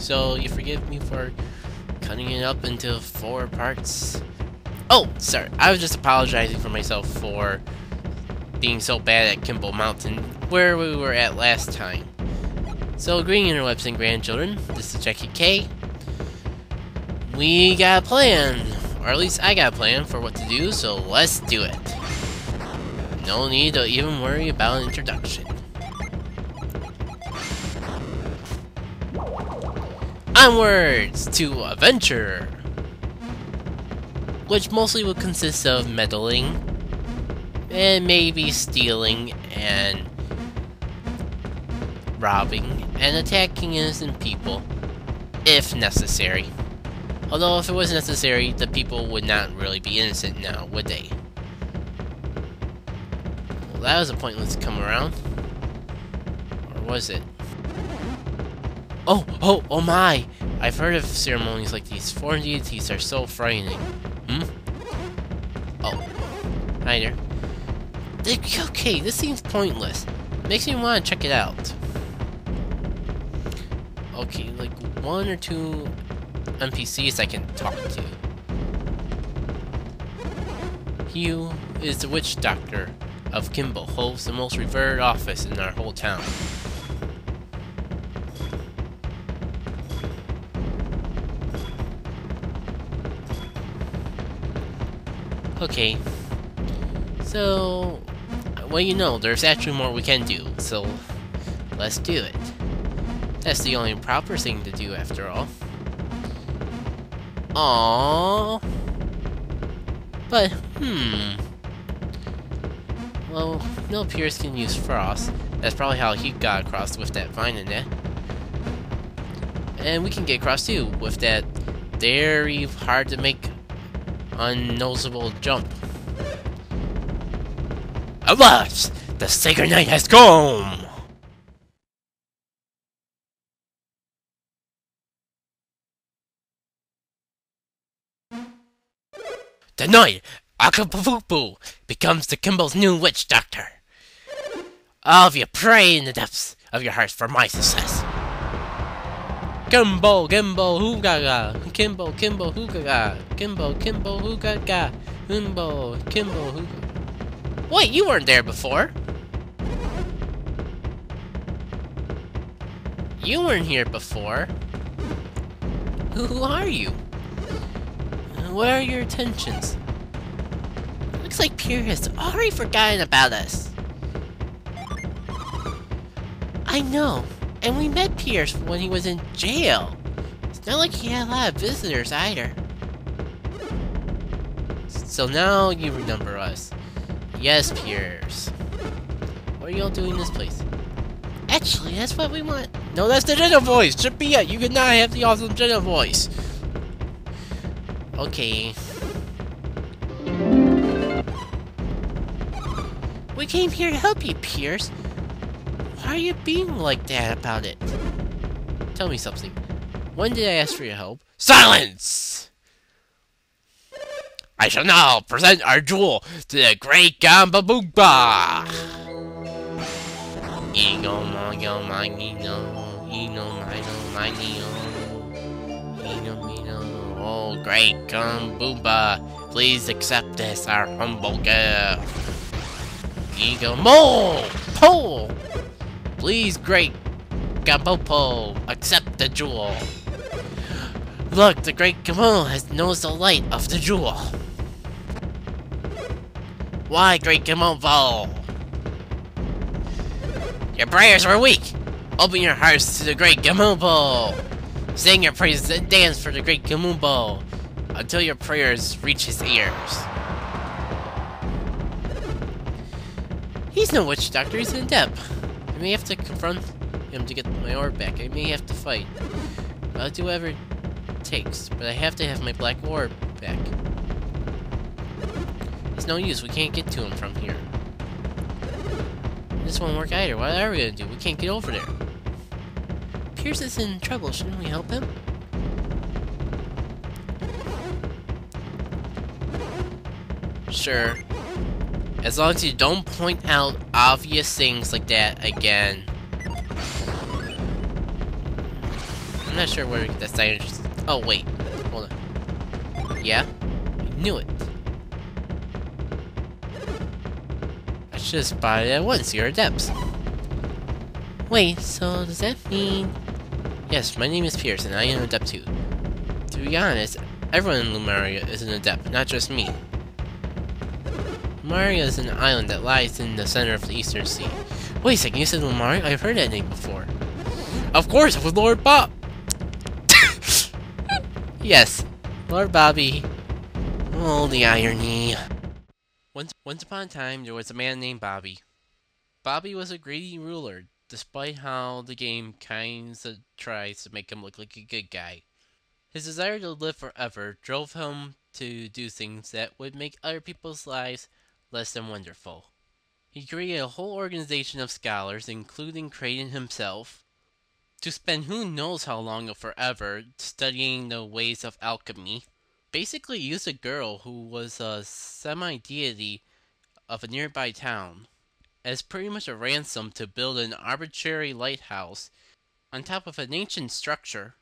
so you forgive me for cutting it up into 4 parts. Oh, sorry, I was just apologizing for myself for being so bad at Kibombo Mountain, where we were at last time. So, greeting interwebs and grandchildren, this is Jackit K. We got a plan, or at least I got a plan for what to do, so let's do it. No need to even worry about an introduction. Onwards to adventure! Which mostly will consist of meddling, and maybe stealing, and robbing, and attacking innocent people, if necessary. Although if it was necessary, the people would not really be innocent now, would they? Well, that was a pointless come around. Or was it? Oh my! I've heard of ceremonies like these. Foreign deities are so frightening. Oh. Hi there. Okay, this seems pointless. Makes me want to check it out. Okay, like 1 or 2 NPCs I can talk to. He is the witch doctor of Kibombo, holds the most revered office in our whole town. Okay, so, well, you know, there's actually more we can do, so let's do it. That's the only proper thing to do, after all. Aww. But, well, no, Piers can use frost. That's probably how he got across with that vine in it. And we can get across too, with that very hard to make unnoticeable jump. Alas! The sacred night has come! Tonight, Akapupu becomes the Kibombo's new witch doctor. All of you pray in the depths of your hearts for my success. Kibombo, Kibombo, hoogaga, Kibombo, Kibombo, hoogaga, Kibombo, Kibombo, hoogaga, Kibombo, Kibombo, hoogaga. Wait, you weren't there before. You weren't here before. Who are you? What are your intentions? Looks like Pier has already forgotten about us. I know, and we met Piers when he was in jail. It's not like he had a lot of visitors either. So now you remember us. Yes, Piers. What are y'all doing in this place? Actually, that's what we want. No, that's the Jenna voice! Should be it! You cannot have the awesome Jenna voice! Okay. We came here to help you, Piers. Why are you being like that about it? Tell me something. When did I ask for your help? Silence! I shall now present our jewel to the great Gambabooba! Oh, great Gambooba, please accept this, our humble gift. Mo! Po! Please, great Gamboobo, accept the jewel. Look, the great Kibombo knows the light of the jewel. Why, great Kibombo? Your prayers were weak. Open your hearts to the great Kibombo. Sing your praises and dance for the great Kibombo until your prayers reach his ears. He's no witch doctor, he's an adept. I may have to confront him to get my orb back. I may have to fight. But I'll do whatever it takes. But I have to have my black orb back. It's no use, we can't get to him from here. This won't work either. What are we gonna do? We can't get over there. Piers is in trouble. Shouldn't we help him? Sure. As long as you don't point out obvious things like that again. not sure where to get that scientist. Oh, wait. Hold on. Yeah? I knew it. I should have spotted it at once. You're adept. Wait, so does that mean... Yes, my name is Piers, and I am an adept too. To be honest, everyone in Lumaria is an adept, not just me. Lumaria is an island that lies in the center of the Eastern Sea. Wait a second, you said Lumaria? I've heard that name before. Of course, with Lord Bob! Yes, Lord Bobby. Oh, the irony. Once upon a time, there was a man named Bobby. Bobby was a greedy ruler, despite how the game kinda tries to make him look like a good guy. His desire to live forever drove him to do things that would make other people's lives less than wonderful. He created a whole organization of scholars, including Kraden himself, to spend who knows how long of forever studying the ways of alchemy. Basically used a girl who was a semi-deity of a nearby town as pretty much a ransom to build an arbitrary lighthouse on top of an ancient structure,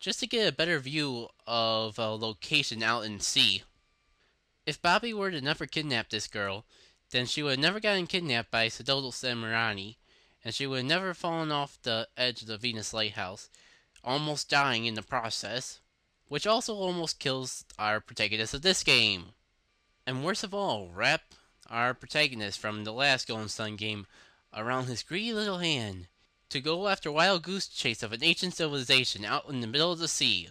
just to get a better view of a location out in sea. If Bobby were to never kidnap this girl, then she would have never gotten kidnapped by Sododal Samarani, and she would have never fallen off the edge of the Venus Lighthouse, almost dying in the process, which also almost kills our protagonist of this game. And worst of all, wrap our protagonist from the last Golden Sun game around his greedy little hand to go after wild goose chase of an ancient civilization out in the middle of the sea.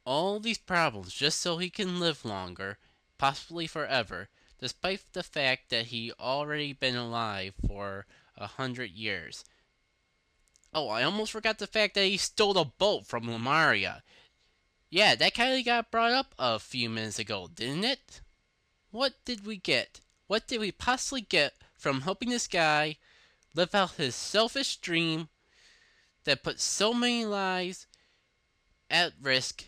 All these problems just so he can live longer, possibly forever, despite the fact that he already been alive for 100 years. Oh, I almost forgot the fact that he stole a boat from Lumaria. Yeah, that kinda got brought up a few minutes ago, didn't it? What did we get? What did we possibly get from helping this guy live out his selfish dream that put so many lives at risk,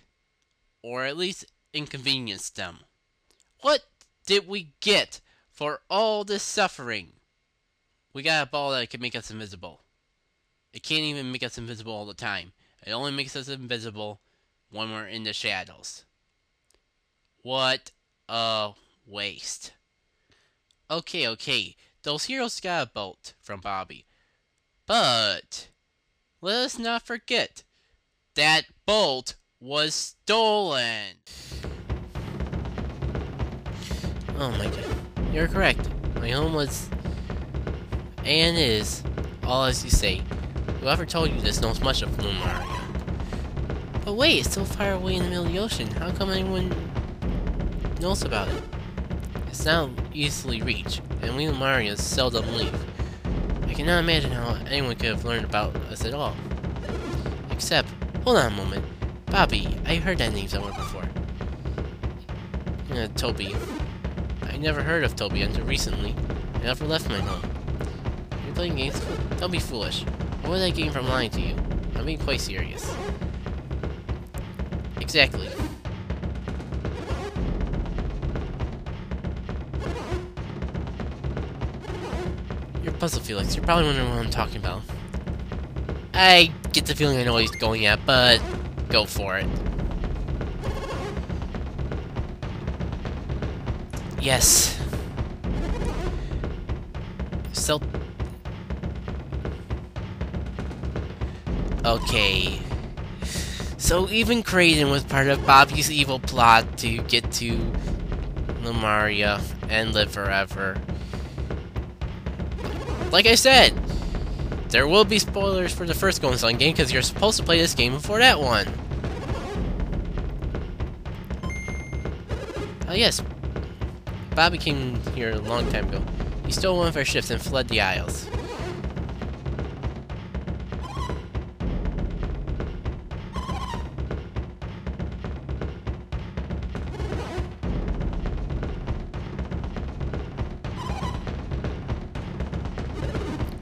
or at least inconvenienced them? What did we get for all this suffering? We got a ball that can make us invisible. It can't even make us invisible all the time. It only makes us invisible when we're in the shadows. What a waste. Okay, those heroes got a boat from Bobby. But let us not forget, that boat was stolen. Oh my god. You're correct. My home was, and is, all as you say. Whoever told you this knows much of Lumaria. But wait, it's so far away in the middle of the ocean. How come anyone knows about it? It's not easily reached, and we Lumarians seldom leave. I cannot imagine how anyone could have learned about us at all. Except, hold on a moment. Bobby, I heard that name somewhere before. Toby. I never heard of Toby until recently. I never left my home. You're playing games? Don't be foolish. What would I gain from lying to you? I'm being quite serious. Exactly. You're puzzle Felix. You're probably wondering what I'm talking about. I get the feeling I know what he's going at, but go for it. Yes. So... Okay. So even Kraden was part of Bobby's evil plot to get to Lumaria and live forever. Like I said, there will be spoilers for the first Golden Sun game because you're supposed to play this game before that one. Oh yes, Bobby came here a long time ago. He stole one of our ships and fled the Isles.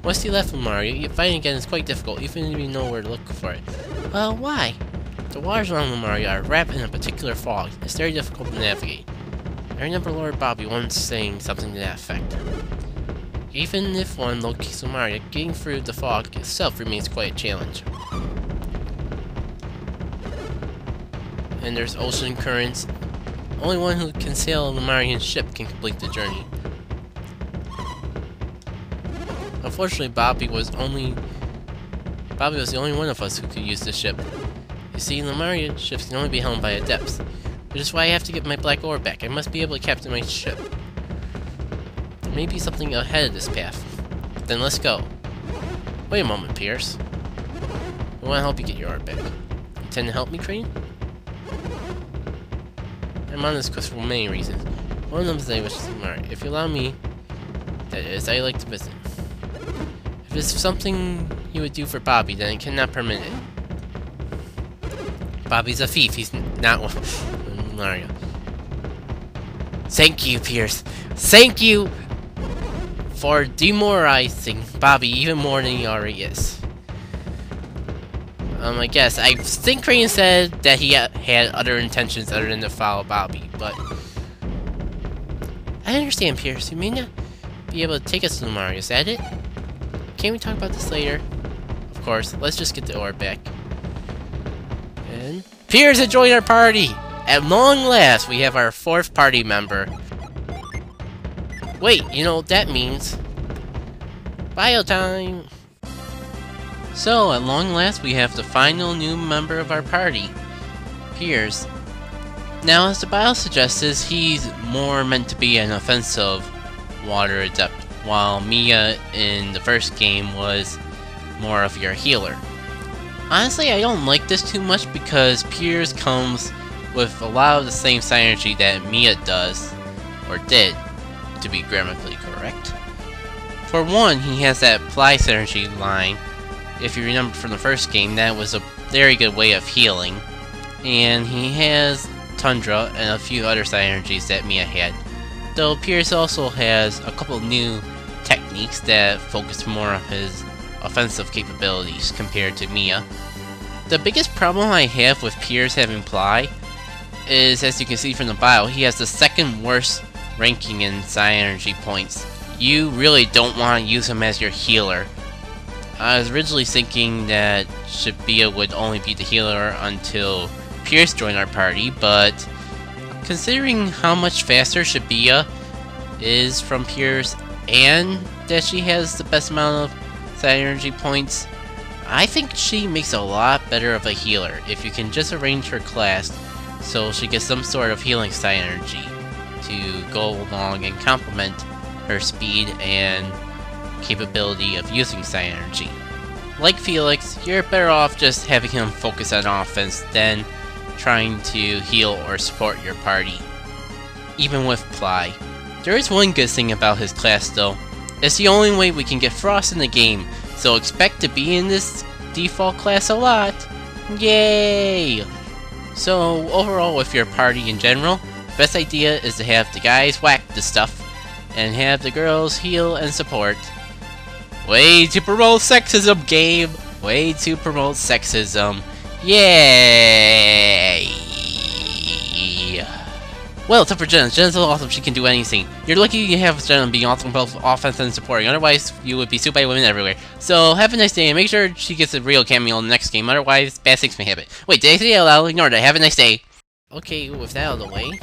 Once you left Lumaria, fighting again is quite difficult, even if you know where to look for it. Well, why? The waters around Lumaria are wrapped in a particular fog. It's very difficult to navigate. I remember Lord Bobby once saying something to that effect. Even if one locates Lumaria, getting through the fog itself remains quite a challenge. and there's ocean currents. Only one who can sail a Lemurian ship can complete the journey. Unfortunately, Bobby was the only one of us who could use the ship. You see, Lemurian ships can only be helmed by adepts, which is why I have to get my black ore back. I must be able to captain my ship. There may be something ahead of this path. Then let's go. Wait a moment, Piers. I want to help you get your ore back. You intend to help me, Crane? I'm on this quest for many reasons. One of them is that I wish to see Mara. If you allow me, that is, I like to visit. If it's something you would do for Bobby, then I cannot permit it. Bobby's a thief. He's not one. Mario. Thank you, Piers. Thank you for demoralizing Bobby even more than he already is. I guess. I think Crane said that he had other intentions other than to follow Bobby, but I understand, Piers. You may not be able to take us to Mario. Is that it? Can we talk about this later? Of course. Let's just get the ore back. And Piers had joined our party! At long last, we have our 4th party member. Wait, you know what that means? Bio time! So, at long last, we have the final new member of our party, Piers. Now, as the bio suggests, he's more meant to be an offensive water adept, while Mia in the first game was more of your healer. Honestly, I don't like this too much because Piers comes with a lot of the same synergy that Mia does, or did, to be grammatically correct. For one, he has that fly synergy line. If you remember from the first game, that was a very good way of healing. And he has Tundra and a few other synergies that Mia had. Though Piers also has a couple new techniques that focus more on his offensive capabilities compared to Mia. The biggest problem I have with Piers having Ply is, as you can see from the bio, he has the 2nd worst ranking in synergy points. You really don't want to use him as your healer. I was originally thinking that Shibuya would only be the healer until Piers joined our party, but considering how much faster Shibuya is from Piers and that she has the best amount of synergy points, I think she makes a lot better of a healer if you can just arrange her class so she gets some sort of healing synergy to go along and complement her speed and capability of using synergy. Like Felix, you're better off just having him focus on offense than trying to heal or support your party, even with Ply. There is one good thing about his class though. It's the only way we can get Frost in the game, so expect to be in this default class a lot. Yay! So overall with your party in general, best idea is to have the guys whack the stuff and have the girls heal and support. Way to promote sexism, game! Way to promote sexism. Yay! Well, except for Jenna. Jenna's so awesome, she can do anything. You're lucky you have Jenna being awesome both offense and supporting, otherwise you would be sued by women everywhere. So, have a nice day, and make sure she gets a real cameo in the next game, otherwise bad things may happen. Wait, did I say it out loud? Ignore that. Have a nice day. Okay, with that out of the way,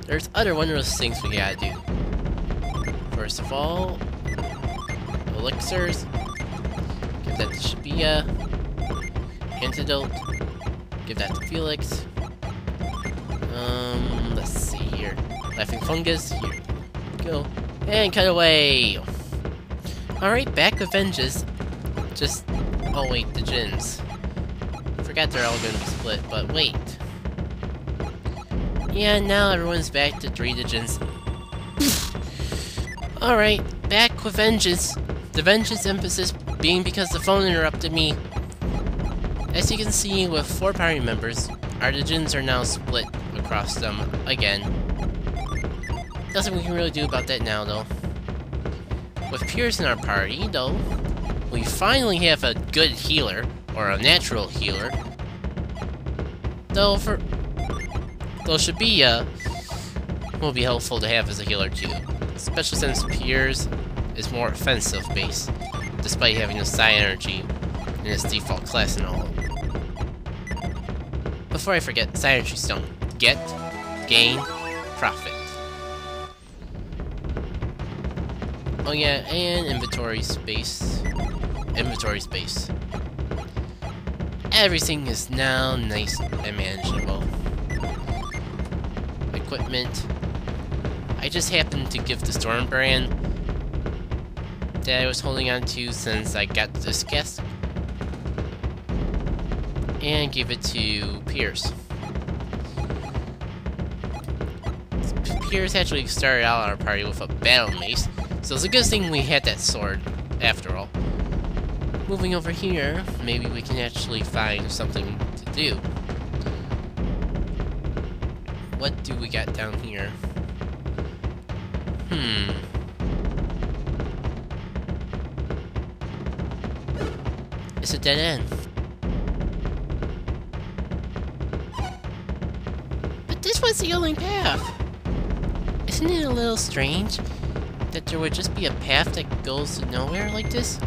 there's other wondrous things we gotta do. First of all, elixirs. Give that to Shibuya. Antidote. Give that to Felix. Let's see here. Laughing fungus. Here we go. And cut away! Alright, back with vengeance. Just... oh wait, the Djinns. Forgot they're all gonna be split, but wait. Yeah, now everyone's back to 3 Djinns. Alright, back with vengeance. The vengeance emphasis being because the phone interrupted me. As you can see, with 4 party members, our Djinns are now split across them again. Nothing we can really do about that now, though. With Piers in our party, though, we finally have a good healer, or a natural healer. Though Shibuya will be helpful to have as a healer too, especially since Piers is more offensive based, despite having the psi energy in its default class and all. before I forget, Synergy Stone. Get, gain, profit. Oh yeah, and inventory space. Inventory space. Everything is now nice and manageable. Equipment. I just happened to give the Storm brand that I was holding on to since I got this guest, and give it to Piers. Piers actually started out our party with a battle mace, so it's a good thing we had that sword, after all. Moving over here, maybe we can actually find something to do. What do we got down here? It's a dead end. But this was the only path. Isn't it a little strange that there would just be a path that goes to nowhere like this?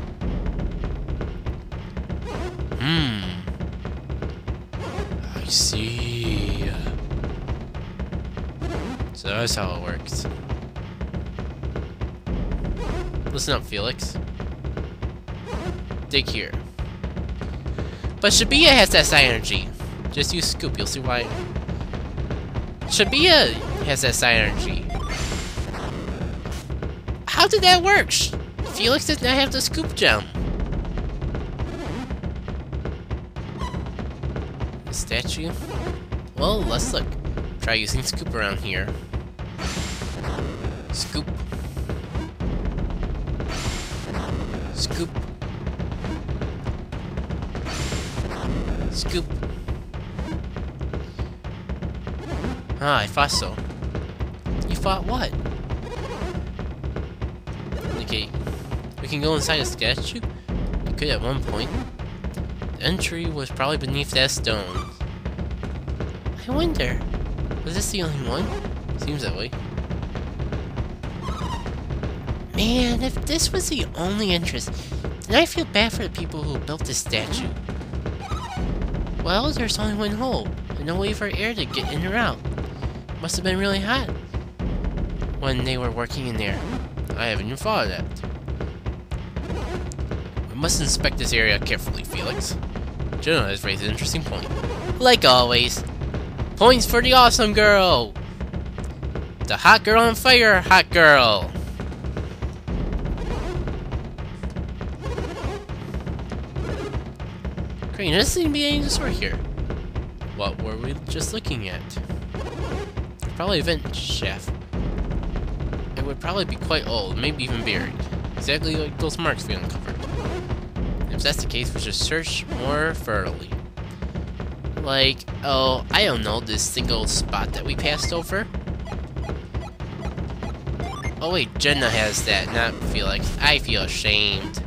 I see. So that's how it works. Listen up, Felix. Dig here. But Shabia has that psi energy. Just use Scoop, you'll see why. Shabia has that psi energy. How did that work? Felix does not have the Scoop gem. The statue? Well, let's look. Try using Scoop around here. Scoop. Scoop. Scoop. Ah, I thought so. You thought what? Okay, we can go inside a statue? We could at one point. The entry was probably beneath that stone. I wonder, was this the only one? Seems that way. Man, if this was the only entrance, then I feel bad for the people who built this statue. Well, there's only one hole, and no way for air to get in or out. Must have been really hot when they were working in there. I haven't even thought of that. We must inspect this area carefully, Felix. Jenna has raised an interesting point. Like always. Points for the awesome girl! The hot girl on fire, hot girl! Great, there doesn't seem to be any sort here. What were we just looking at? Probably a vent shaft. It would probably be quite old, maybe even buried. Exactly like those marks we uncovered. If that's the case, we should search more thoroughly. Like, oh, I don't know, this single spot that we passed over? Oh wait, Jenna has that, not Felix. I feel ashamed.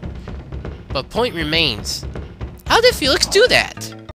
But point remains. How did Felix do that?